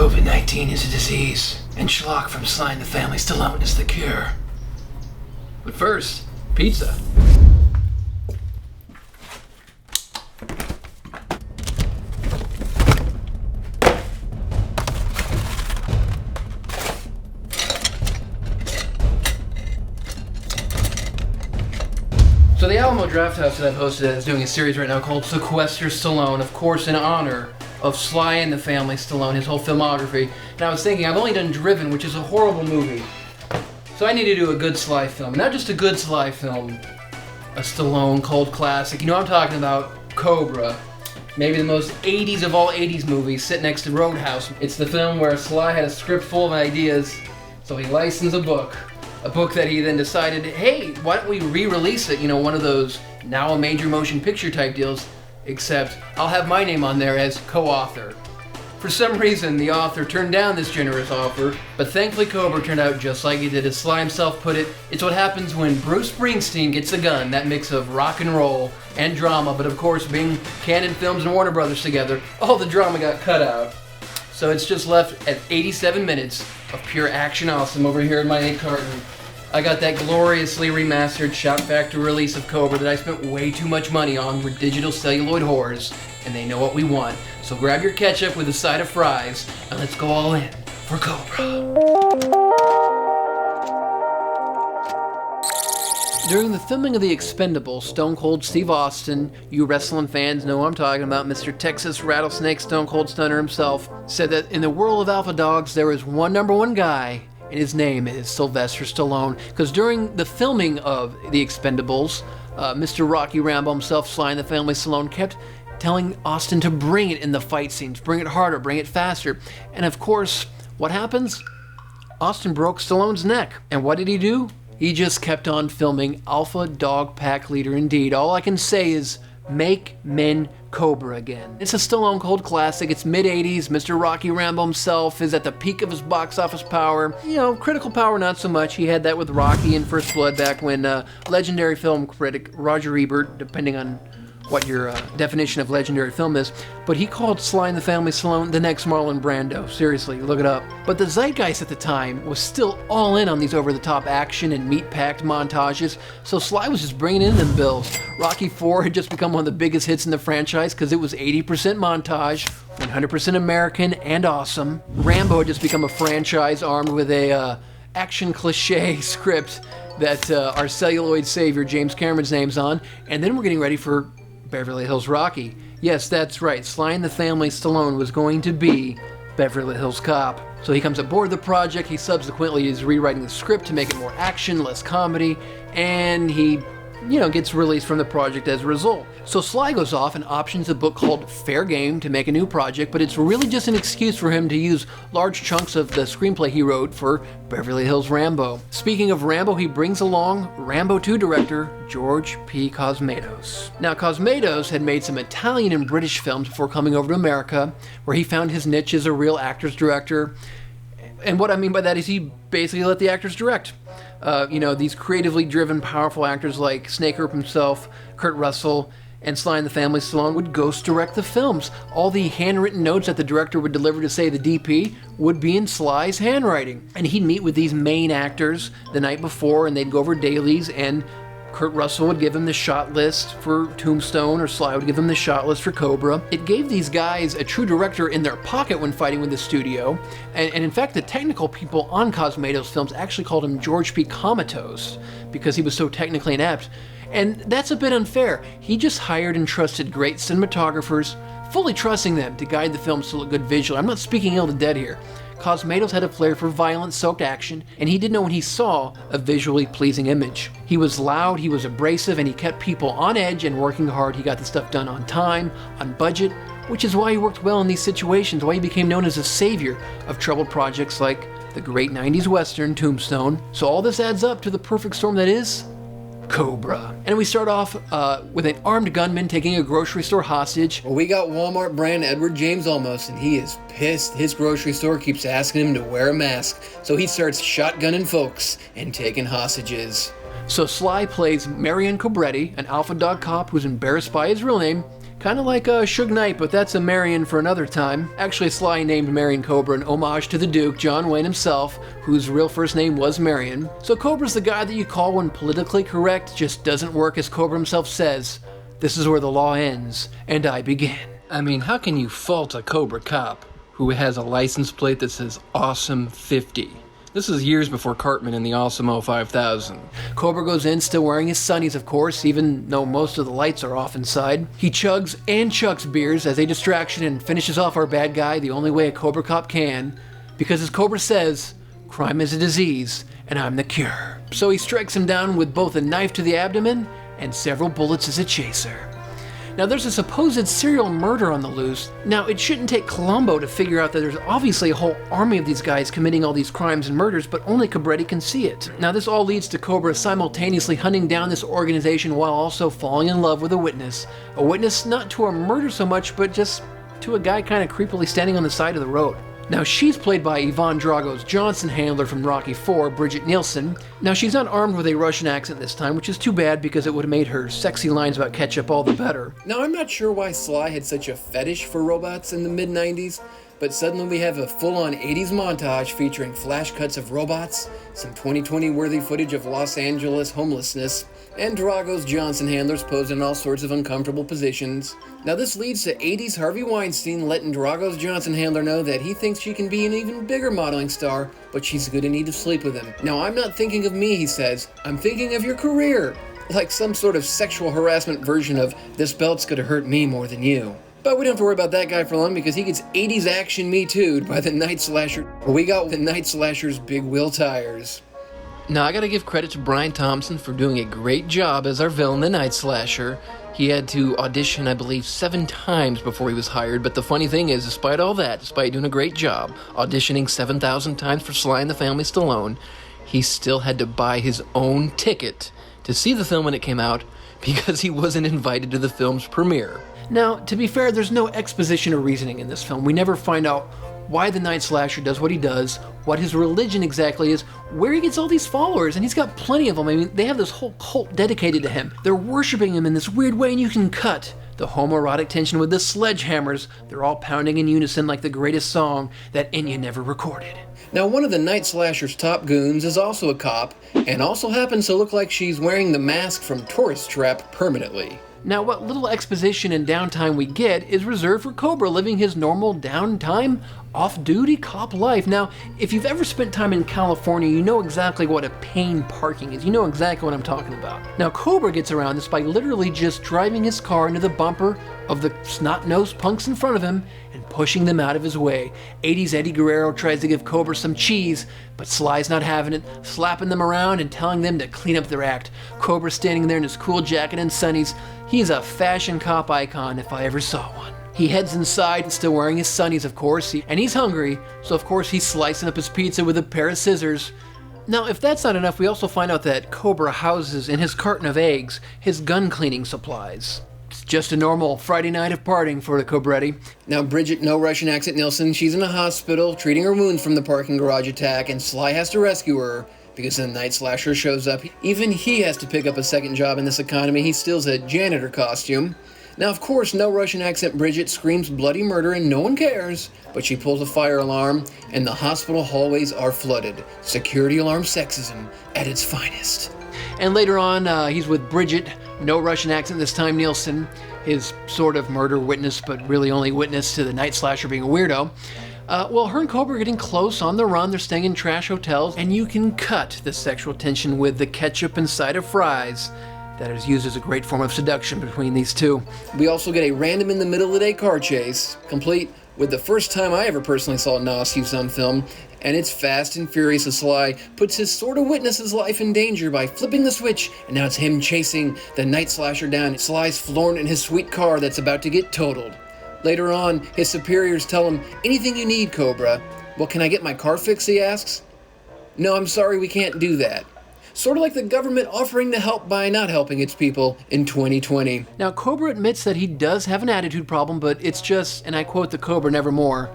COVID-19 is a disease, and Schlock from Sly and the Family Stallone is the cure. But first, pizza. So the Alamo Drafthouse that I've hosted is doing a series right now called Sylvester Stallone, of course in honor of Sly and the Family Stallone, his whole filmography. And I was thinking, I've only done Driven, which is a horrible movie. So I need to do a good Sly film. Not just a good Sly film, a Stallone Cold Classic. You know what I'm talking about, Cobra. Maybe the most 80s of all 80s movies, sit next to Roadhouse. It's the film where Sly had a script full of ideas, so he licensed a book that he then decided, hey, why don't we re-release it? You know, one of those now a major motion picture type deals, except I'll have my name on there as co-author. For some reason, the author turned down this generous offer, but thankfully Cobra turned out just like he did. As Sly himself put it, it's what happens when Bruce Springsteen gets a gun, that mix of rock and roll and drama, but of course, being Canon Films and Warner Brothers together, all the drama got cut out. So it's just left at 87 minutes of pure action awesome over here in my 8 carton. I got that gloriously remastered Shout Factory release of Cobra that I spent way too much money on. We're digital celluloid whores, and they know what we want. So grab your ketchup with a side of fries, and let's go all in for Cobra. During the filming of The Expendables, Stone Cold Steve Austin, you wrestling fans know what I'm talking about, Mr. Texas Rattlesnake Stone Cold Stunner himself, said that in the world of alpha dogs, there is one number one guy, and his name is Sylvester Stallone. Because during the filming of The Expendables, Mr. Rocky Rambo himself, Sly and the Family Stallone, kept telling Austin to bring it in the fight scenes, bring it harder, bring it faster. And of course, what happens? Austin broke Stallone's neck. And what did he do? He just kept on filming. Alpha dog pack leader indeed. All I can say is, make men Cobra again. It's a Stallone Cold Classic. It's mid-80s. Mr. Rocky Rambo himself is at the peak of his box office power. You know, critical power not so much. He had that with Rocky and First Blood back when legendary film critic Roger Ebert, depending on what your definition of legendary film is, but he called Sly and the Family Stallone the next Marlon Brando. Seriously, look it up. But the zeitgeist at the time was still all in on these over-the-top action and meat-packed montages, so Sly was just bringing in them bills. Rocky IV had just become one of the biggest hits in the franchise because it was 80% montage, 100% American and awesome. Rambo had just become a franchise armed with a action cliche script that our celluloid savior James Cameron's name's on, and then we're getting ready for Beverly Hills Rocky. Yes, that's right, Sly and the Family Stallone was going to be Beverly Hills Cop. So he comes aboard the project, he subsequently is rewriting the script to make it more action, less comedy, and he, gets released from the project as a result. So Sly goes off and options a book called Fair Game to make a new project, but it's really just an excuse for him to use large chunks of the screenplay he wrote for Beverly Hills Rambo. Speaking of Rambo, he brings along Rambo 2 director George P. Cosmatos. Now, Cosmatos had made some Italian and British films before coming over to America, where he found his niche as a real actor's director. And what I mean by that is he basically let the actors direct. These creatively driven, powerful actors like Snake Earp himself, Kurt Russell, and Sly and the Family Stallone would ghost direct the films. All the handwritten notes that the director would deliver to, say, the DP would be in Sly's handwriting. And he'd meet with these main actors the night before, and they'd go over dailies, and Kurt Russell would give him the shot list for Tombstone, or Sly would give him the shot list for Cobra. It gave these guys a true director in their pocket when fighting with the studio, and in fact, the technical people on Cosmatos films actually called him George P. Comatos because he was so technically inept. And that's a bit unfair. He just hired and trusted great cinematographers, fully trusting them to guide the films to look good visually. I'm not speaking ill to dead here. Cosmatos had a flair for violent, soaked action, and he did know when he saw a visually pleasing image. He was loud, he was abrasive, and he kept people on edge and working hard. He got the stuff done on time, on budget, which is why he worked well in these situations, why he became known as a savior of troubled projects like the great 90s Western, Tombstone. So all this adds up to the perfect storm that is Cobra. And we start off with an armed gunman taking a grocery store hostage. Well, we got Walmart brand Edward James Olmos, and he is pissed. His grocery store keeps asking him to wear a mask, so he starts shotgunning folks and taking hostages. So Sly plays Marion Cobretti, an alpha dog cop who's embarrassed by his real name, Kind of like Suge Knight, but that's a Marion for another time. Actually, Sly named Marion Cobra in homage to the Duke, John Wayne himself, whose real first name was Marion. So Cobra's the guy that you call when politically correct just doesn't work, as Cobra himself says. This is where the law ends, and I begin. I mean, how can you fault a Cobra cop who has a license plate that says Awesome 50? This is years before Cartman in the Awesome 5000. Cobra goes in, still wearing his sunnies, of course, even though most of the lights are off inside. He chugs and chucks beers as a distraction and finishes off our bad guy the only way a Cobra cop can. Because as Cobra says, crime is a disease, and I'm the cure. So he strikes him down with both a knife to the abdomen and several bullets as a chaser. Now, there's a supposed serial murder on the loose. Now, it shouldn't take Columbo to figure out that there's obviously a whole army of these guys committing all these crimes and murders, but only Cobretti can see it. Now, this all leads to Cobra simultaneously hunting down this organization while also falling in love with a witness. A witness not to a murder so much, but just to a guy kind of creepily standing on the side of the road. Now, she's played by Yvonne Drago's Johnson handler from Rocky IV, Bridget Nielsen. Now, she's not armed with a Russian accent this time, which is too bad because it would have made her sexy lines about ketchup all the better. Now, I'm not sure why Sly had such a fetish for robots in the mid-90s, but suddenly we have a full-on 80s montage featuring flash cuts of robots, some 2020-worthy footage of Los Angeles homelessness, and Drago's Johnson handlers posed in all sorts of uncomfortable positions. Now this leads to 80s Harvey Weinstein letting Drago's Johnson handler know that he thinks she can be an even bigger modeling star, but she's going to need to sleep with him. Now, I'm not thinking of me, he says, I'm thinking of your career. Like some sort of sexual harassment version of, this belt's gonna hurt me more than you. But we don't have to worry about that guy for long because he gets 80s action Me Too'd by the Night Slasher. We got the Night Slasher's big wheel tires. Now, I gotta give credit to Brian Thompson for doing a great job as our villain, the Night Slasher. He had to audition, I believe, 7 times before he was hired, but the funny thing is, despite all that, despite doing a great job, auditioning 7,000 times for Sly and the Family Stallone, he still had to buy his own ticket to see the film when it came out because he wasn't invited to the film's premiere. Now, to be fair, there's no exposition or reasoning in this film. We never find out why the Night Slasher does what he does, what his religion exactly is, where he gets all these followers, and he's got plenty of them. I mean, they have this whole cult dedicated to him. They're worshiping him in this weird way, and you can cut the homoerotic tension with the sledgehammers. They're all pounding in unison like the greatest song that Enya never recorded. Now, one of the Night Slasher's top goons is also a cop, and also happens to look like she's wearing the mask from Tourist Trap permanently. Now, what little exposition and downtime we get is reserved for Cobra living his normal downtime, off-duty cop life. Now, if you've ever spent time in California, you know exactly what a pain parking is. You know exactly what I'm talking about. Now, Cobra gets around this by literally just driving his car into the bumper of the snot-nosed punks in front of him and pushing them out of his way. 80s Eddie Guerrero tries to give Cobra some cheese, but Sly's not having it, slapping them around and telling them to clean up their act. Cobra standing there in his cool jacket and sunnies. He's a fashion cop icon if I ever saw one. He heads inside, still wearing his sunnies, of course, and he's hungry, so of course he's slicing up his pizza with a pair of scissors. Now, if that's not enough, we also find out that Cobra houses in his carton of eggs his gun cleaning supplies. It's just a normal Friday night of partying for the Cobretti. Now, Bridget, no Russian accent Nielsen, she's in a hospital treating her wounds from the parking garage attack, and Sly has to rescue her because the Night Slasher shows up. Even he has to pick up a second job in this economy. He steals a janitor costume. Now, of course, no Russian accent Bridget screams bloody murder and no one cares, but she pulls a fire alarm and the hospital hallways are flooded. Security alarm sexism at its finest. And later on, he's with Bridget, no Russian accent this time, Nielsen, his sort of murder witness, but really only witness to the Night Slasher being a weirdo. Well, her and Cobra are getting close on the run. They're staying in trash hotels, and you can cut the sexual tension with the ketchup inside of fries. That is used as a great form of seduction between these two. We also get a random in the middle of the day car chase, complete with the first time I ever personally saw Nos used on film, and it's fast and furious as Sly puts his sort of witness's life in danger by flipping the switch, and now it's him chasing the Night Slasher down. Sly's flooring in his sweet car that's about to get totaled. Later on, his superiors tell him, anything you need, Cobra. Well, can I get my car fixed, he asks. No, I'm sorry, we can't do that. Sort of like the government offering to help by not helping its people in 2020. Now, Cobra admits that he does have an attitude problem, but it's just, and I quote the Cobra nevermore,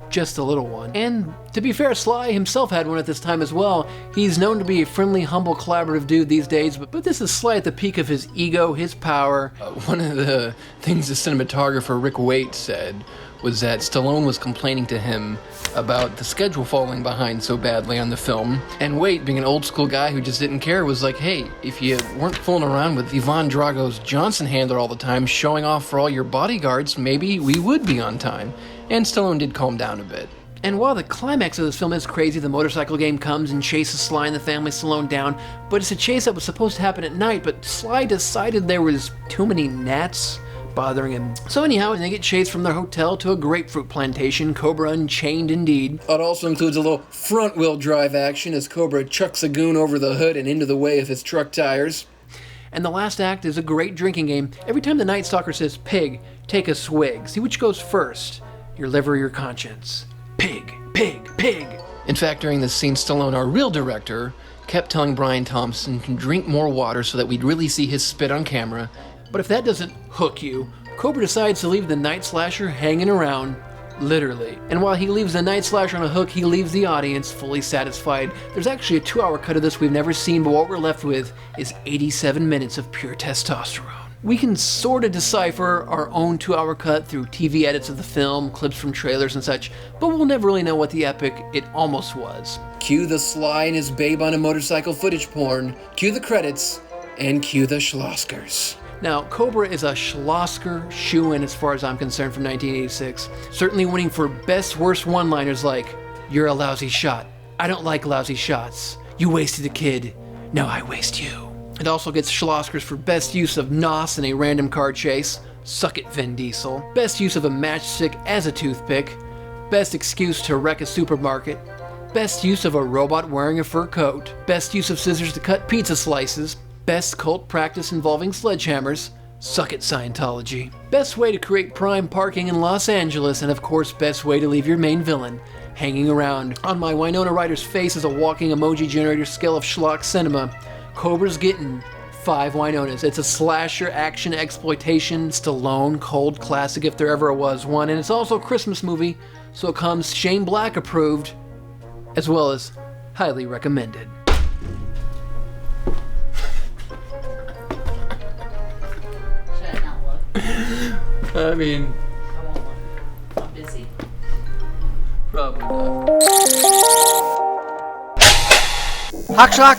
just a little one. And to be fair, Sly himself had one at this time as well. He's known to be a friendly, humble, collaborative dude these days, but this is slight at the peak of his ego, his power. One of the things the cinematographer Rick Waite said was that Stallone was complaining to him about the schedule falling behind so badly on the film. And Waite, being an old school guy who just didn't care, was like, hey, if you weren't fooling around with Yvonne Drago's Johnson handler all the time, showing off for all your bodyguards, maybe we would be on time. And Stallone did calm down a bit. And while the climax of this film is crazy, the motorcycle game comes and chases Sly and the family Stallone down, but it's a chase that was supposed to happen at night, but Sly decided there was too many gnats bothering him. So anyhow, they get chased from their hotel to a grapefruit plantation, Cobra unchained indeed. It also includes a little front-wheel drive action as Cobra chucks a goon over the hood and into the way of his truck tires. And the last act is a great drinking game. Every time the Night Stalker says, "Pig, take a swig," see which goes first, your liver or your conscience. Pig, pig, pig. In fact, during this scene, Stallone, our real director, kept telling Brian Thompson to drink more water so that we'd really see his spit on camera. But if that doesn't hook you, Cobra decides to leave the Night Slasher hanging around, literally. And while he leaves the Night Slasher on a hook, he leaves the audience fully satisfied. There's actually a 2-hour cut of this we've never seen, but what we're left with is 87 minutes of pure testosterone. We can sort of decipher our own 2-hour cut through TV edits of the film, clips from trailers and such, but we'll never really know what the epic it almost was. Cue the Sly and his babe on a motorcycle footage porn, cue the credits, and cue the Schloskers. Now, Cobra is a Schlosker shoo-in as far as I'm concerned from 1986, certainly winning for best worst one-liners like, "You're a lousy shot. I don't like lousy shots. You wasted a kid. Now I waste you." It also gets Schloskers for best use of NOS in a random car chase, "Suck it, Vin Diesel." Best use of a matchstick as a toothpick. Best excuse to wreck a supermarket. Best use of a robot wearing a fur coat. Best use of scissors to cut pizza slices. Best cult practice involving sledgehammers. Suck it, Scientology. Best way to create prime parking in Los Angeles, and of course, best way to leave your main villain hanging around. On my Winona Ryder's face is a walking emoji generator scale of Schlock cinema. Cobra's getting 5 Winonas. It's a slasher action exploitation Stallone Cold Classic if there ever was one, and it's also a Christmas movie, so it comes Shane Black approved, as well as highly recommended. I mean, I won't look. I'm busy. Probably not. HawkSchlock,